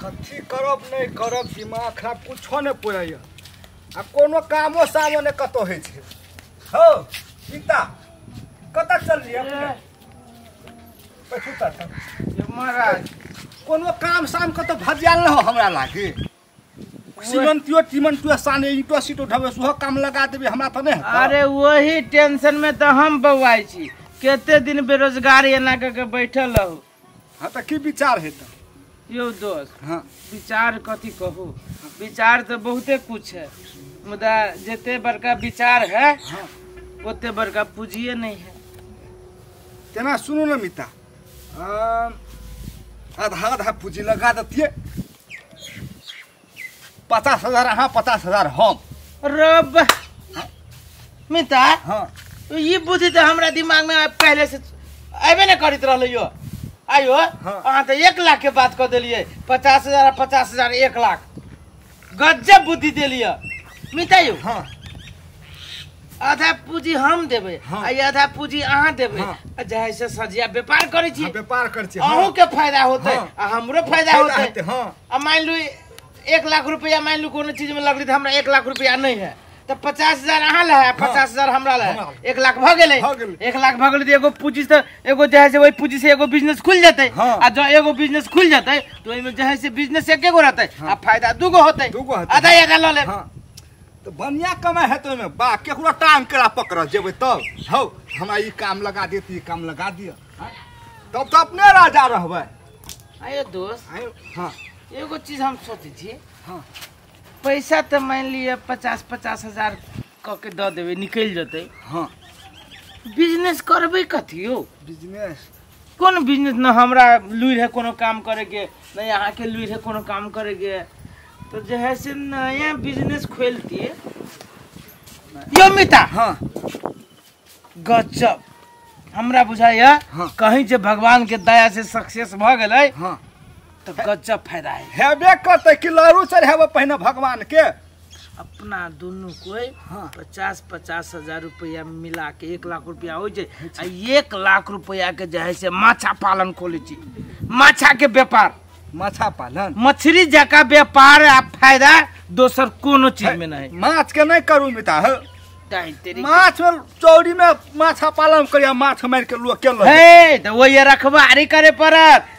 कथी करब नहीं करब दिमाग खराब कुछो नहीं पड़ैया आ कोनो कामो सामो नहीं कतो होइ छै हो पिता कतऽ चल रही अपने महाराज कोनो काम शाम कतो भजियाल न हो हमरा लागे सीमेंटियो साने ईंटो सीटो ढबे सुहो काम लगा देबे हमरा तो नहीं। अरे वही टेंशन में तो हम बौआई छी केते दिन बेरोजगार एना के बैठल रहू। हाँ तो की विचार है तो यो दोस्त हाँ विचार कथी कहू विचार तो बहुते कुछ है मुदा जेते बड़का विचार है हाँ ओते बड़का पूंजिए नहीं है। तेना सुनो ना मिता आधा आधा पूंजी लगा देतिए 50,000 हाँ 50,000 हम रब मिता हाँ ये बुद्धि तो हमरा दिमाग में पहले से अबे नहीं करित रहलो आयो अहाँ तो 1 लाख के बात कर दिलिए 50,000 50,000 1 लाख गजब बुद्धि दिलिए मिता यो हाँ आधा पूंजी हम देबे हाँ। आ आधा पूंजी अहाँ देबे हाँ। जहे से सजिया व्यापार करे छी व्यापार कर छी अहूँ के फायदा होते हाँ। आ हमरो फायदा होते हाँ अब मान लो 1 लाख रुपया मान लो कोनो चीज में लग रही तो हमरा 1 लाख रुपया नहीं है तो 50,000 अहाँ ला है 50,000 हमरा ला है 1 लाख भ गेले 1 लाख भ गेले एगो पूंजी से एगो जहे से वही पूंजी से एगो बिजनेस खुल जाते हाँ। आ जो एगो बिजनेस खुल जाते तो एमे जहे से बिजनेस एके गो रहते आ फायदा दूगो होते आधा आधा ल ले तो बढ़िया कमाई है तो में बा केकरो टांग केरा पकड़ जेबे तब हौ हमरा ई काम लगा देती ई काम लगा दिया तब तो अपने राजा रहबे। आयो दोस्त आयो हाँ एगो चीज हम सोचे छी हाँ पैसा तो मान लिए 50,000 क के द देबे निकल जते हाँ बिजनेस करबे कथी हो बिजनेस कौन बिजनेस न हमरा लुइर है कोनो काम करे के न यहाँ के लुइर है कोनो काम करे के तो जहे से नया बिजनेस खोलती है यो मिता हाँ गजब हमरा बुझाया हाँ। कहीं जे भगवान के दया से सक्सेस भ गेलै हाँ तो गजब फायदा है हेबे करते कि लरू चढ़ाबे पहले भगवान के अपना दोनों कोई हाँ। 50,000 रुपया मिला के 1 लाख रुपया हो जाए आ 1 लाख रुपया के जहे से माछा पालन खोले छी माछा के व्यापार माछा पालन मछली जका व्यापार आ फायदा दोसर कोनो चीज में नहीं माछ के नहीं करू मिता हो तेरी माछ में चौड़ी में माछा पालन करिया माछ मार के लोग के है तो वही रखवारी करे पड़त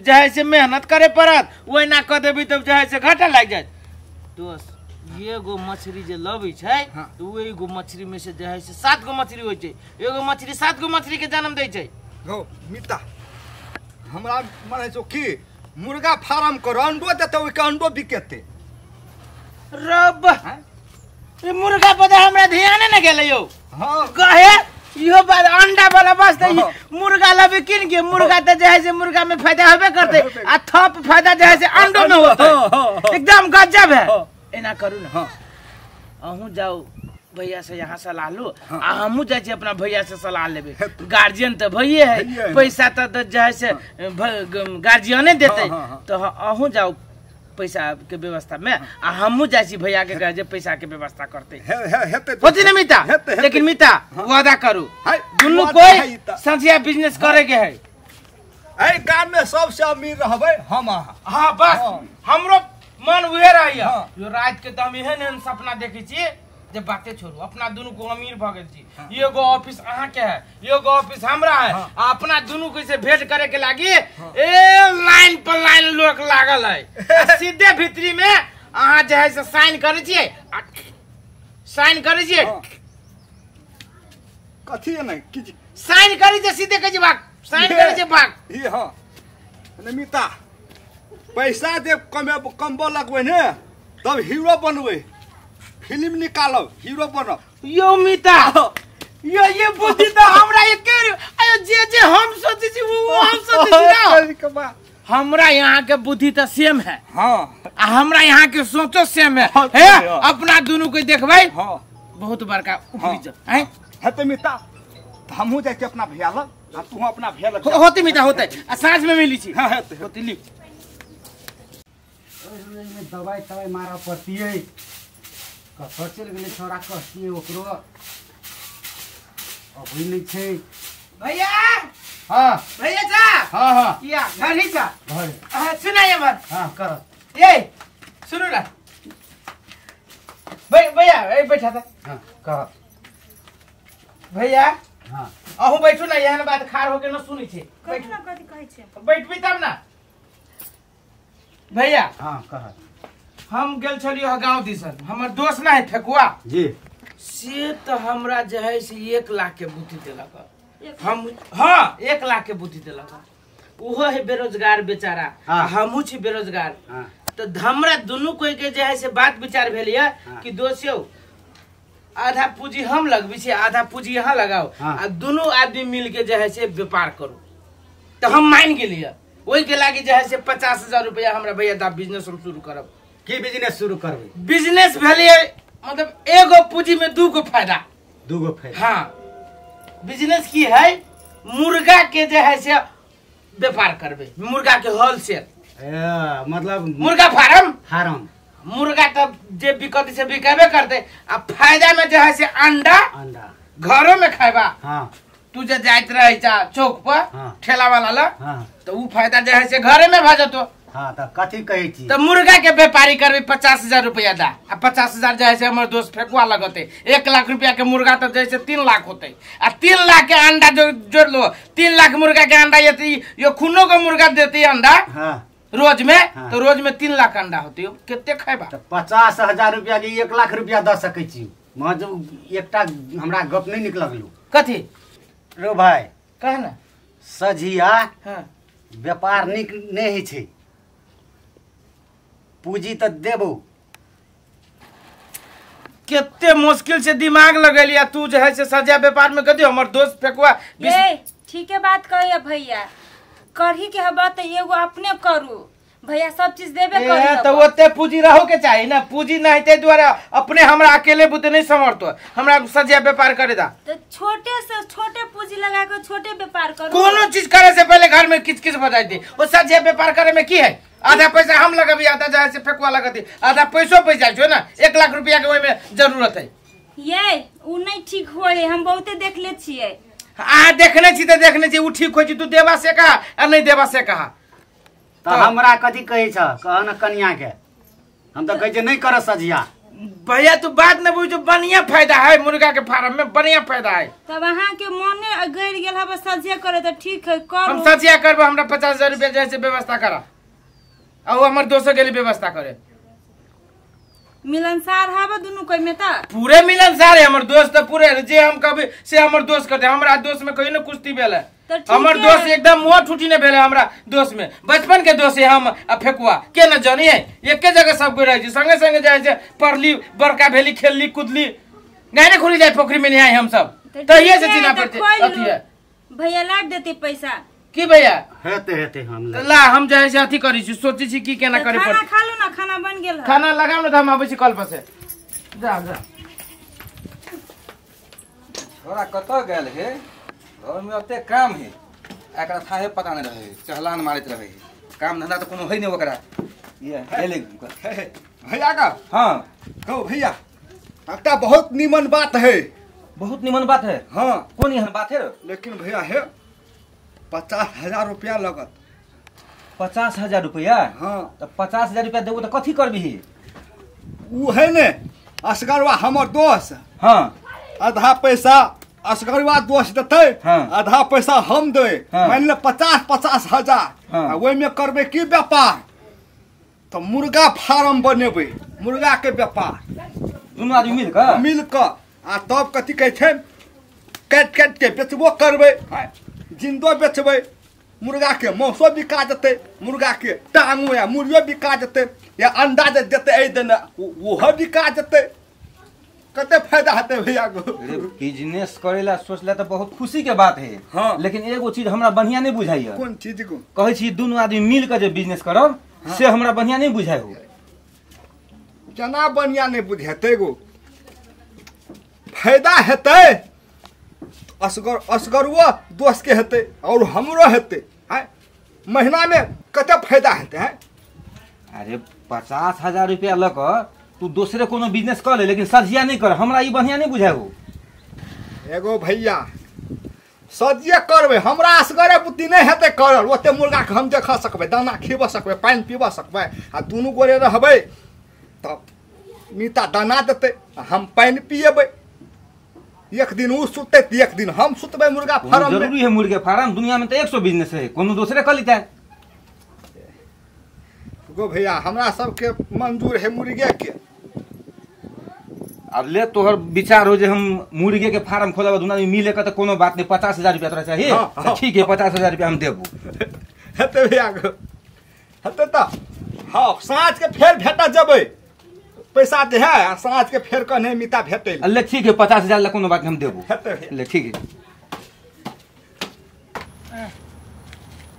जहे से मेहनत करे पड़त वही ना कर देबी तब जहे से घाटा लग जाए दोस्त ये गो मछली जे लबी छै हाँ। तो वही गो मछली में से जहे से 7 गो मछली होय छै एगो मछली 7 गो मछली के जन्म दे छै हो मिता हमरा माने छो की मुर्गा फार्म कर अंडो देते ओइ के अंडो बिकेते रब ये मुर्गा पता हमरा ध्यान न गेले यो हाँ कहे यो बात अंडा वाला बस तो हाँ। मुर्गा लबे किन के मुर्गा तो जहे से मुर्गा में फायदा होबे करते आ थप फायदा जहे से अंडो में होता है एकदम गजब है एना करू ना हाँ अहूँ जाओ भैया से यहाँ सलाह लो हाँ। आ हमू जाए छी अपना भैया से सलाह लेबे गार्जियन तो भैये भैये है है। पैसा तो जहे से गार्जियने देते हाँ, हाँ। तो अहूँ जाओ पैसा के व्यवस्था में आ हमू जाए छी भैया के कहे जे पैसा के व्यवस्था करते हेते होती ना मिता हेते, हेते। लेकिन मिता वादा करू है, दुनू वादा कोई है इता। संझिया बिजनेस करे के है ए गांव में सबसे अमीर रहबे हम अहाँ हाँ बस हाँ। हमरो मन उहे रहैया हाँ। जो रात के तो हम एहन सपना देखे छी जे बाते छोड़ू अपना दुनू को अमीर भ गेल छी हाँ। एगो ऑफिस अहाँ के है एगो ऑफिस हमरा है हाँ। आ अपना दुनू को से भेंट करे के लागी ए लाइन पर लाइन लोग लागल है आ सीधे भीतरी में अहाँ जे है से साइन करे छियै साइन करे छियै हाँ। कथी है नहीं किछ साइन करे छियै सीधे कहे भाग साइन करे छियै भाग ई हां नमिता पैसा दे कमबो लगबे ने तब हीरो बनबे फिल्म निकालब हीरो बनब यो मिता ये बुद्धि तो हमरा एक आयो जे हम सोचे छी वो हम सोचे छी ना हमरा यहाँ के बुद्धि तो सेम है हां आ हमरा यहाँ के सोचो सेम है हाँ, है हाँ। अपना दोनों को देखबै हां बहुत बड़का हाँ। उपरी है हेते मिता हमहू जाए के अपना भैया लग आ तू अपना भैया लग होती मिता होते आ साँझ में मिली छी हां हेते होती ली दवाई तवाई मारा पड़ती है कतऽ चल गेलै छोरा कहती है ओकरो अभी नहीं छे भैया हाँ भैया जा हाँ हाँ या घर ही जा घर सुनाइए मत हाँ कर ये सुनो ना भैया बैठा था हाँ कर भैया हाँ अहूँ बैठू ना यहाँ बात खार होके न सुनी छे कथी ना कथी कहै छै बैठबी तब ना भैया हाँ कह हम गेल छलियो गाँव दिसन हमर दोस्त ना है फेकुआ जी से तो हमरा जे है से 1 लाख के बुद्धि देलक हम हाँ 1 लाख के बुद्धि देलक उहो है बेरोजगार बेचारा हाँ। हमहू छी बेरोजगार हाँ तो हमरा दुनू कोई के जे है से बात विचार भेलिए कि दोस्तों आधा पूंजी हम लगबी छी आधा पूंजी यहाँ लगाओ हाँ। आ दुनू आदमी मिल के जे है से व्यापार करू तो हम मान गेलिए ओहि के लागी जे है से 50,000 रुपया हमरा भैया दा बिजनेस हम शुरू करब की बिजनेस शुरू करबे बिजनेस भेलिए मतलब एगो पूंजी में 2 गो फायदा दूगो फेर हाँ बिजनेस की है मुर्गा के जे है से व्यापार करबे मुर्गा के होलसेल मतलब मुर्गा फार्म फार्म मुर्गा तब जे बिकत से बिकेबे करते आ फायदा में जो है से अंडा अंडा घरों में खाएबा हाँ तू जे जाइत रहे चौक पर हाँ। ठेला वाला ला हाँ तो वो फायदा जो है से घरे में भा जतो हाँ तो कथी कहै छी तो मुर्गा के व्यापारी करबे 50,000 रुपया दा आ 50,000 जो है से हमर दोस्त फेकुआ लगते 1 लाख रुपया के मुर्गा तो जैसे 3 लाख होते आ 3 लाख के अंडा जो जोड़ लो 3 लाख मुर्गा के अंडा ये खूनो का मुर्गा देती अंडा हाँ रोज में हाँ। तो रोज में 3 लाख अंडा होती कितने खाएबा तो 50,000 रुपया के 1 लाख रुपया दे सकै छी एकटा हमरा गप नहीं निक लगलू कथी रो भाई कह ना सझिया हाँ व्यापार निक नहीं होइ छै पूंजी तो देबो कितने मुश्किल से दिमाग लगेलिया तू जो है से सजा व्यापार में कदी हमर दोस्त फेकुआ ये ठीके बात कहिए भैया करही के हबा तो एगो अपने करू भैया सब चीज देबे करी तो ओते पूंजी रहो के चाहिए ना पूंजी नहीं ते द्वारा अपने हमरा अकेले बुते नहीं समर्थो हमरा सजा व्यापार करे दा तो छोटे से छोटे पूंजी लगा के छोटे व्यापार करू कोनो चीज करे से पहले घर में किच बजाई दे वो सजा व्यापार करे में की है आधा पैसा हम लगबी आधा जाए से फेकुआ लगती आधा पैसो पैसा छो ना 1 लाख रुपया के ओय में जरूरत है ये उ नहीं ठीक होए हम बहुते देख ले छिए देखने छी तो देखने छी उ ठीक हो छी तू देवा से कहा और नहीं देवा से कहा तो हमरा कथी कहै छ कह न कन्या के हम तो कहै छै नहीं कर सझिया भैया तू बात न बुझो बढ़िया फायदा है मुर्गा के फार्म में बढ़िया फायदा है तब अहाँ के मने गड़ गेल हबा सजिया करे तो ठीक है करू हम सजिया करबो हमरा 50,000 रुपया जैसे व्यवस्था करा और हमर दोस्तों के लिए व्यवस्था करे मिलनसार हबा दुनु कोई में ता पूरे मिलनसार है हमर दोस्त तो पूरे जे हम कभी से हमर दोस्त करते हमरा दोस्त में कहीं न कुश्ती भेल है तो ठीक हमर है। दोस्त एकदम मुंह ठुटी ने भेल है हमरा दोस्त में बचपन के दोस्त है हम फेकुआ के न जानी है एके जगह सब कोई रह संगे संगे जाए से पढ़ली बड़का भेली खेलली कूदली गाने खुली जाए पोखरी में नहीं हम सब तो ये से चिन्हा पड़ते अथी है भैया लाग देते पैसा की भैया हेते हेते हम तो ला हम जाए से अथी करी छी सोची छी की केना करे खाना पड़ते खा लो ना खाना बन गेल है खाना लगाओ ना तो हम आबै छी कल पर से जा जा छोरा कतऽ गेल हे घर में ओते काम है एकरा थाहे पता नहीं रहे चहलान मारत रहे काम धंधा तो कोनो है नहीं ओकरा ये हेले भैया का हाँ कहो भैया एकटा बहुत नीमन बात है बहुत निमन बात है हाँ कौन यहाँ बात है लेकिन भैया है 50,000 रुपया लगत 50,000 रुपया हाँ तो 50,000 रुपया देबो तो कथी करबी उ है ने असगरवा हमर दोस्त हाँ आधा पैसा असगरवा दोस्त देते हाँ। आधा पैसा हम दे हाँ। मान ले 50,000 हाँ। ओहि में करबे की व्यापार तो मुर्गा फार्म बनेबे मुर्गा के व्यापार दुनू आदमी मिल कर मिल क आ तब कथी कहै छै काट काट के बेचबो करबे जिंदो बेचबे मुर्गा के मौसो बिका जेतै मुर्गा के टांगो या मुर्गियो बिका जेतै या अंडा जे देतै एहि दिन ओहो बिका जेतै कते फायदा हेतै भैया को अरे बिजनेस करेला सोचला तो बहुत खुशी के बात है हाँ। लेकिन एगो चीज हमरा बढ़िया नहीं बुझाइए कोन चीज को कहै छी दुनू आदमी मिल कर जे बिजनेस करब से हमरा बढ़िया नहीं बुझाइ हो केना बढ़िया नहीं बुझेतै गो फायदा हेतै असगरुआ दोस्त के हेतै और हमरो हेतै हैं महीना में कते फायदा हेतै हैं अरे 50,000 रुपया लऽ कऽ तू दूसरे कोनो बिजनेस कर ले लेकिन सझिया नहीं कर हमरा ई बढ़िया नहीं बुझाइ हो एगो भैया सदिये करबै हमरा असगरे बुद्धि नहीं हेतै करल ओते मुर्गा के हम देख सकबै दाना खिबऽ सकबै पानि पीबऽ सकबै आ दुनू गोरे रहबै तब मीता दाना देतै हम पानि पिएबै एक दिन उ सुतै त एक दिन हम सुतबै मुर्गा फार्म में जरूरी है मुर्गे फार्म दुनिया में तो 100 बिजनेस है कोनो दूसरे कर लेता है गो भैया हमरा सबके मंजूर है मुर्गे के अब ले तोहर विचार हो जे हम मुर्गे के फार्म खोलब दुनिया में मिले का तो कोनो बात नहीं 50,000 रुपया तोरा चाहिए हाँ। ठीक है 50,000 रुपया हम देबू हेतै भैया हेतै त हाँ साँझ के फेर भेटा जबै पैसा दे है साँझ के फेर कने मीता भेटै ले ठीक है 50,000 ला कोनो बात हम देबू हेतै ले ठीक है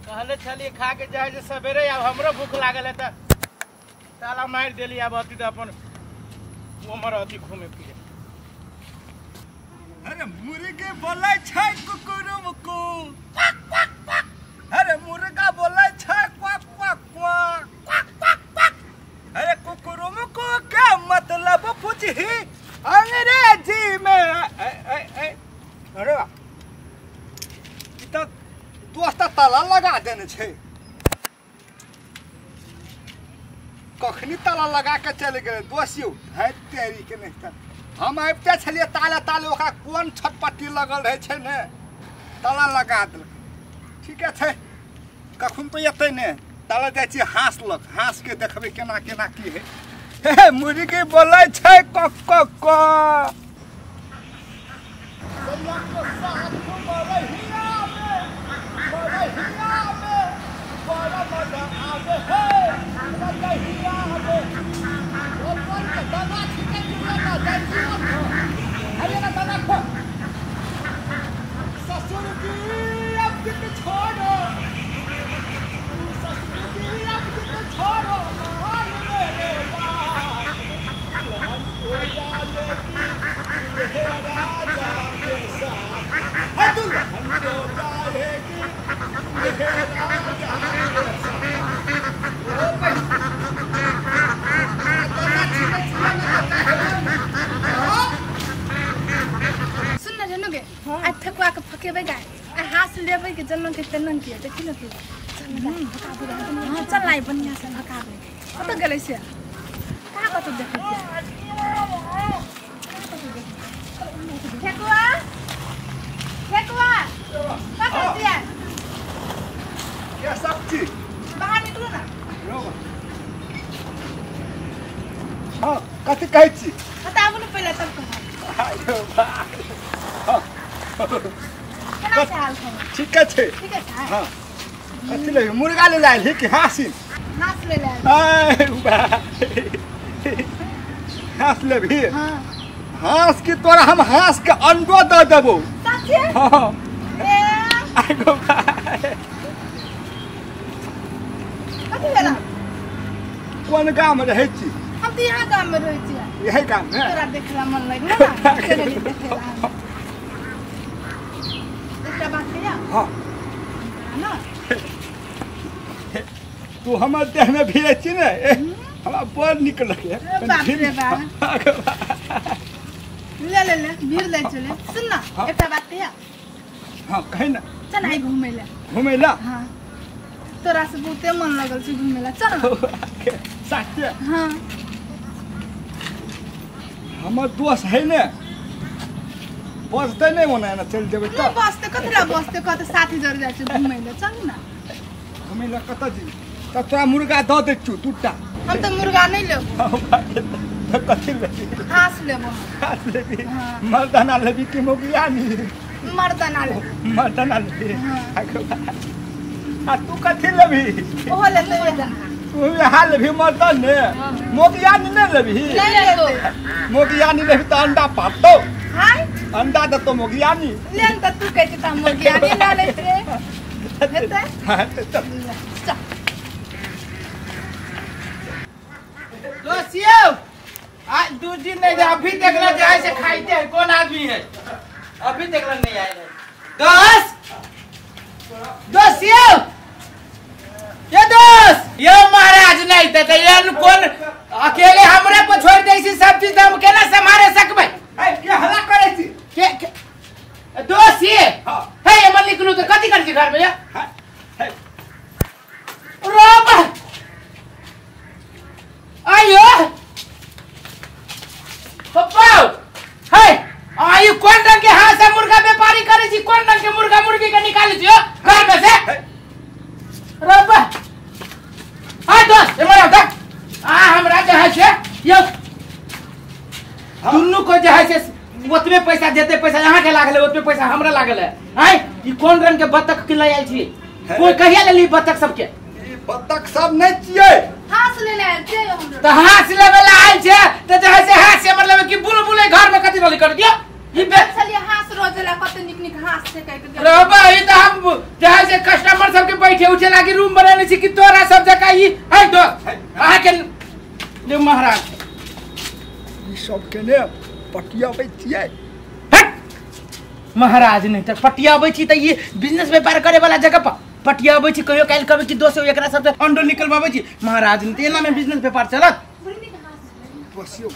कहले छलिए खा के जाए जे सवेरे अब हमरो भूख लागल है त ताला मार देली अब अति त अपन उमर अति घूमे फिरे अरे मुर्गे बोलै छै कुकुरुम को अरे मुर्गा बोलै छै क्वाक क्वाक क्वाक अरे कुकुरुम को क्या मतलब पूछी अंग्रेजी में अरे त दोस्त ताला लगा देने छै कखनी ताला लगा के चल गए दोस्तियों है तेरी के नहीं त हम आबिते छलिए ताला ताले ओकरा कोन छटपट्टी लगल रहे छै ने ताला लगा देलक ठीक छै कखन तो एतै ने ताला जाइ छी हाँस लग हाँस के देखबै केना केना की है हे मुर्गी बोलै छै क क क जन्म के तन्नन के देखि न तू चल लाई बनिया से हकाबे कत गेलै से का कत देखै ठेकुआ ठेकुआ का करतिया क्या सब्जी बाहर निकलो ना हां कथि कहै छी बताबू न पहिले तब कह आयो भाई हां केना चाल छै ठीक छै हां कथि ले मुर्गा ले लाइल है कि हाँसी हास ले ले आय भाई हाँस ले भी हां हाँस की तोरा हम हाँस के अंडो द देबो सच्चे हां ए आगो भाई कथि लेना कोन गाम में रहै छी हम त यहाँ गाम में रहै छी यही गाम में तोरा देखला मन लाग ना चले देखला एकटा बात कहिया हां ना तू हमर देह में भिड़ै छी ने हमरा बड़ निक लगे बाप रे बाप ले ले ले भीड़ ले चले सुन ना एकटा बात कहिया हां कहि ना चल आई घूमै ला हां तोरा से बहुते मन लगल छै घूमे ला चल ना साथे हां हमर दोस्त है ने बसते नहीं होना ना चल जेबै नहीं बसते कतला बसते कत साथी जर जाय छै घूमे ला चल ना घूमै ला कत जी त तोरा मुर्गा द दे छु टूटा हम तो मुर्गा नहीं लेब त कथि लेबी हास लेब हास लेबी मर्दाना लेबी कि मोगिया नी मर्दाना ले मर्दाना लेबी आ तू कथि लेबी ओहो ले तो मर्दाना तू यहाँ लेबी मर्दन ने मोगिया नी नहीं लेबी नहीं ले तो मोगिया नी लेबी त अंडा पातो हाय अंडा द तो मोगिया नी लेन त तू कहै त मुर्गा नहीं ला ले रे हेतै हां चल चल दोस्तियों आज 2 दिन नहीं अभी देखना जाए से खाइते हैं कौन आदमी है अभी देखना नहीं आए दोस्तियों ये दोस्त ये महाराज नहीं थे ये कौन अकेले हमरे पर छोड़ दे इसी सब चीज हम केना संभाले सकबे ए के हला करे छी के दोस्त ये है ये यो दुनू को जे है से ओतबे पैसा देते, पैसा यहाँ के लागल है, ओतबे पैसा हमरा लागल है। आई ई कोन रंग के बत्तख के लायल छी? कोई कहिया लेली बत्तख सबके? बत्तख सब नहीं छिए, हाथ ले ले आयल छै हमरो। तो हाथ लेवे ला आइल छे तो जे है से हाथ से मतलब कि बुलबुले घर में कथि रोली कर दियो? ई चलिए हाथ रोजेला कते निक निक हाथ से कह के रे भाई तो हम जे है से कस्टमर सब के बैठे उठे लागी रूम बनाने छी कि तोरा सब जका ई है दो आ के जे महाराज ई सब के ने पटियाबै छिए। महाराज नहीं तो पटियाबै छी त ये बिजनेस व्यापार करे वाला जगह पर पटियाबै छी, कहियो काल कहबै कि दोस्त एकरा सब से अंडो निकलबाबै छी। महाराज नहीं एना में बिजनेस व्यापार चलत? बसियो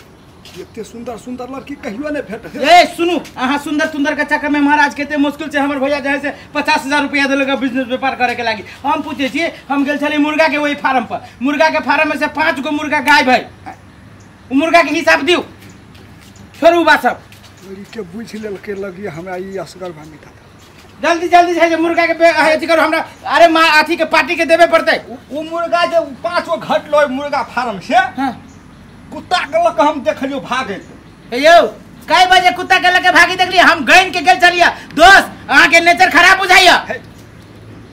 एते सुंदर सुंदर लड़की कहियो ने भेट है। ए सुनु अहाँ सुंदर सुंदर के चक्कर में महाराज केते मुश्किल से हमर भैया जैसे 50,000 रुपया देलक बिजनेस व्यापार करे के लागी। हम पूछे छी, हम गेल छली मुर्गा के वही फार्म पर, मुर्गा के फार्म में से 5 गो मुर्गा गायब है, उ मुर्गा के हिसाब दियो छोड़ू बा सब ओरी के बुझ लेल के लगी हमरा ई असगर भामी था। जल्दी जल्दी से मुर्गा के अथी करो हमरा। अरे माँ अथी के पार्टी के देवे पड़ते। वो मुर्गा जो 5 गो घट लो मुर्गा फार्म से हाँ। कुत्ता के लक हम देखलियो भागे। यो कई बजे कुत्ता के लगे भागी देखली? हम गइन के गेल चलिए दोस्त, अहाँ के नेचर खराब बुझाइया,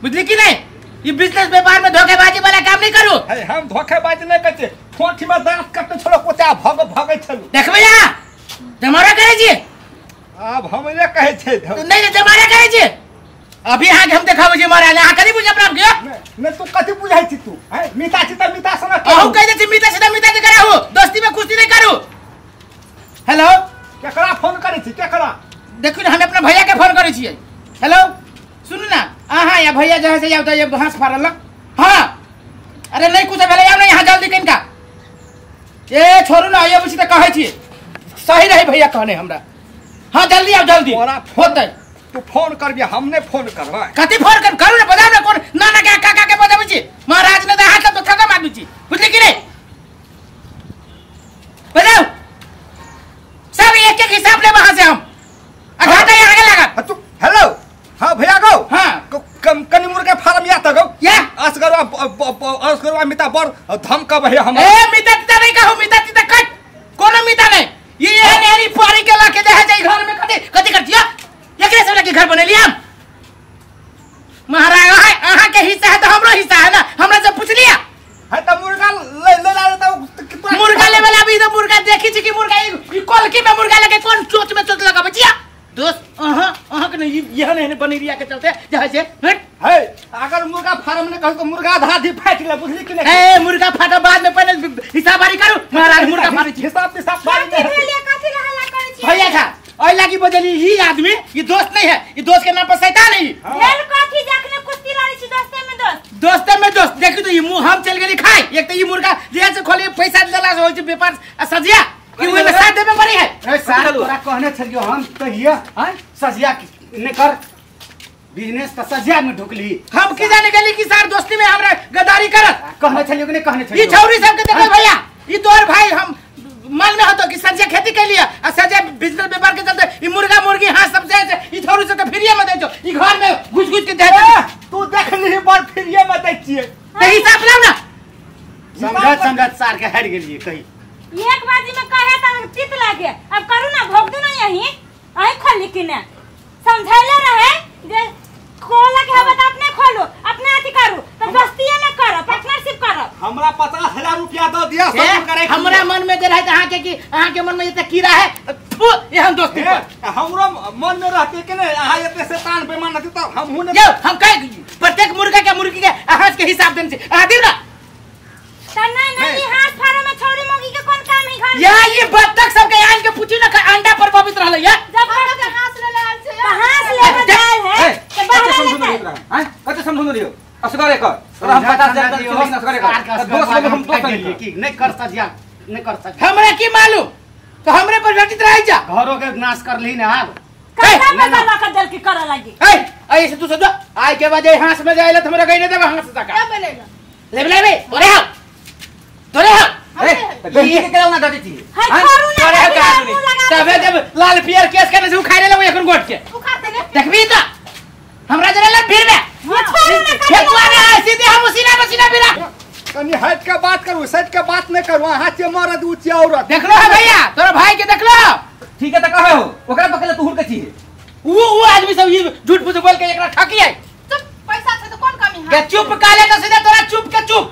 बुझली कि नहीं? ये बिजनेस व्यापार में धोखेबाजी वाला काम नहीं करू। हम धोखेबाजी नहीं करते, ठोठी में दांत काटने छलो कुत्ता भागे छलो। देखबे या जमारा करे छी, अब हम ये कहे छे नहीं जमारा करे छी। अभी यहाँ के हम देखाबो छी महाराज, अहाँ कथि बुझे अपना के? ने तू कथि बुझाई छी तू? है मीता छी त मीता सना कहू कह दे छी मीता से मीता के कराहू, दोस्ती में कुश्ती नहीं करू। हेलो केकरा फोन करे छी? केकरा? देखू ना हम अपना भैया के फोन करे छियै। हेलो सुनू ना, अहाँ या भैया जहाँ से जाओ ये हाथ फाड़ल। हाँ अरे नहीं कुछ भेले या नहीं, यहाँ जल्दी कनिका ए छोड़ू ना, ये बुझी त कहै छी सही रही भैया कहने हमरा। हाँ जल्दी आओ जल्दी होतै। तू फोन करबिया, हम नहीं फोन करबै। कथि फोन कर करू ना, बताओ ना कौन नाना के काका के बताबै छी? महाराज ने हाथ तो खत्म आदमी छी, बुझली कि नहीं? बताओ सब एक एक हिसाब ले वहां से हम घाटा यहाँ के लगा। तू हेलो हाँ भैया गो हाँ कनी मुर्गा फार्म या त गो या असगरवा मिता बर धमकब है हम। ए मिता तिता नहीं कहू, मिता तिता कट कोनो मिता नहीं। ये नेरी पारी के लाके दे है घर में कथि कथि करतिया? एकरे से के घर बनेली हम। महाराज अहाँ के हिस्सा है तो हमरो हिस्सा है ना, हमरा से पूछ लिया। है त मुर्गा ले ला त मुर्गा ले वाला भी तो मुर्गा देखी छी कि मुर्गा ई कोलकी में मुर्गा लगे कौन चोच में चोच लगा बचिया दोस्त। अहाँ के नहीं यह नहीं बनी रिया के चलते जहाँ से है अगर मुर्गा फार्म ने कहू तो मुर्गा आधा दी फाट ले, बुझली कि नहीं? ए मुर्गा फाटा बाद में पहले हिसाब बारी करू। महाराज मुर्गा फाड़ी हिसाब बारी भैया था और लागी बदली ही आदमी, ये दोस्त नहीं है, ये दोस्त के नाम पर शैतान नहीं। दोस्ते में दोस्त देखी तो ये मुंह हम चल गए खाए। एक तो ये मुर्गा जेल से खोले पैसा दिला से होई व्यापार सजिया कि वो साथ देबे पड़ी है। अरे साथ तोरा कहने छलियो हम कहिए हां सजिया ने कर बिजनेस त सजिया में ढुकली। हम की जाने गली कि सार दोस्ती में हमरा गद्दारी करत कहने छलियो कि नहीं कहने ये छलियो? छौरी सब के देखो भैया, ये तोर भाई हम मन में होतो कि सजिया खेती के लिए और सजिया बिजनेस व्यापार के चलते ये मुर्गा मुर्गी हां सब जाए ये छौरी सब के फ्रीए में दे छो, ये घर में घुस घुस के दे तू देख ली बड़ फ्रीए में दै छिए। तो हिसाब लाओ ना। समझत सार के हट गेलिए कही एक बाजी में कहे त चित लागे, अब करू ना भोग दू ना यही आई खोल कि ना समझाइले रहे जे खोला के हवा त अपने खोलो अपने अथी करू त दोस्तीए में करो, पार्टनरशिप करो। हमरा 50,000 रुपया दो दिया सब करे। हमरा मन में जे रहत अहाँ के कि अहाँ के मन में ये कीड़ा है ये हम दोस्ती पर हमरो मन में रहते कि नहीं अहाँ एते शैतान बेईमान हती त हम हुने यो हम कह प्रत्येक मुर्गा के मुर्गी के अहाँ के हिसाब देन से आ दिउ ना नहीं हाथ फाड़े में छोरी मोगी के कौन काम है घर? या ये बत्तख सब के आन के पूछी ना अंडा पर पवित्र रहल या जब के हाथ ले लाल से हाथ ले जाल है तो बाहर लेके हैं कते समझो दियो असगरे कर और हम 50,000 दियो हम असगरे कर दोस्त लोग हम दोस्त गेलिए कि नहीं कर सजिया नहीं कर सजिया हमरा की मालूम तो हमरे पर घटित रह जा घरों के नाश कर ली ना आग कैसा पैसा रख दल की करे लगी। ए ऐसे तू समझो आय के बाद हाथ में जाइले हमरा कहीं देबे हाथ से क्या बोलेगा? ले तोरे हो ये के केला ना दे दी हाय छोरू ना तोरे हो का तबे जब लाल पियर केस करने से उखाड़े ले एखन गोट के उखाते ले देखबी त हमरा जरा ले फिर में ये छोरू ना खेतवा में सीधे हम उसीना बिरा कनी हट के बात करू, सच के बात नहीं करू। हाथे मरद ऊंची औरत देख लो है भैया, तोरा भाई के देख लो। ठीक है तो कहे हो ओकरा पकड़े तू हुर के छी वो आदमी सब ये झूठ मूठ बोल के एकरा ठकी है। चुप, पैसा से तो कौन कमी के है? चुप काले तो सीधे तोरा चुप के चुप।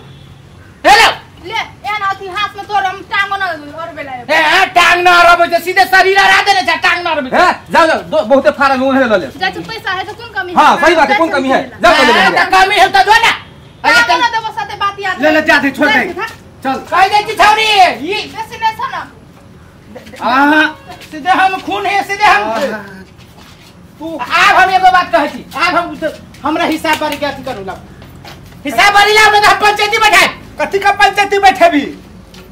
हेलो ले एहन अथी हाथ में तोर हम टांगो न और बेला ए टांग ना रबे तो सीधे शरीर आ देने जा, टांग ना रबे। हैं जाओ जाओ बहुते फारा लोन है ले जा चुप, पैसा है तो कौन कमी हां सही बात है कौन कमी है जाओ ले ले तो कमी है तो दो ना। अरे ना देबो साथे बात याद ले जा दे छोड़ दे चल कह दे की छौरी ये डेस्टिनेशन सीधे हम खून है, सीधे हम तू आब हम एगो बात कहै छी। आब हम हमरा हिसाब बारी के अथी करू ला, हिसाब बारी ला हम पंचायती बैठाए। कथी का पंचायती बैठेबी?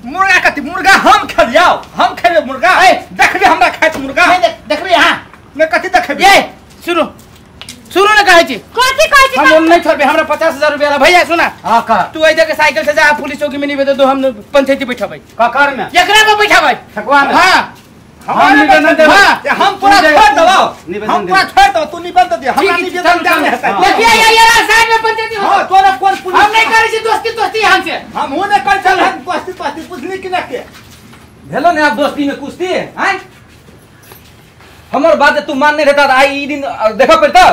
मुर्गा कथी? मुर्गा हम खलियाओ, हम खेबे मुर्गा। देखबे हमरा खाइत मुर्गा देखबे हां मैं कथी देखबे? ये सुनो सुनो ना कहै छी। कथी कहै छी? हम नहीं छोड़बे, हमरा 50,000 रुपया भैया सुना। हां का तू ऐ जगह साइकिल से जा पुलिस चौकी में निवेदन दो, हम पंचायती बैठाबै। ककर में एकरा को बैठाबै ठकुआ में हां हम निवेदन देबो। हां हम पूरा छोड़ दबो, निवेदन हम पूरा छोड़ दो। तू निवेदन दे, हमरा निवेदन जाने है। देखिए ये साइड में पंचायती हो। हां तोरा कौन पुलिस? हम नहीं करै छी दोस्ती दोस्ती यहां से। हम हो नहीं कर चल, हम दोस्ती दोस्ती बुझली कि ना के भेलो ने आप दोस्ती में कुश्ती हैं हमर बात तू मान नहीं रहता आई ई दिन देखो पड़ता।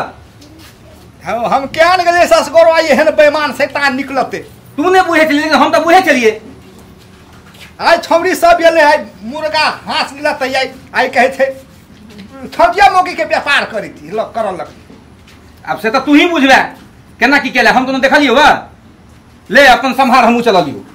हम क्या न गले ससगोर आई है बेईमान शैतान निकलते। तूने बूढ़े चलिए लेकिन हम तो बूढ़े चलिए। आज छौरी सब एले है मुर्गा हाथ मिलत है। आई कहे थे ठगिया मौकी के व्यापार करी थी लग कर लग। अब से तो तू ही बुझबे केना की केला हम तो देखलियो ले अपन संभार हमू चल लियो।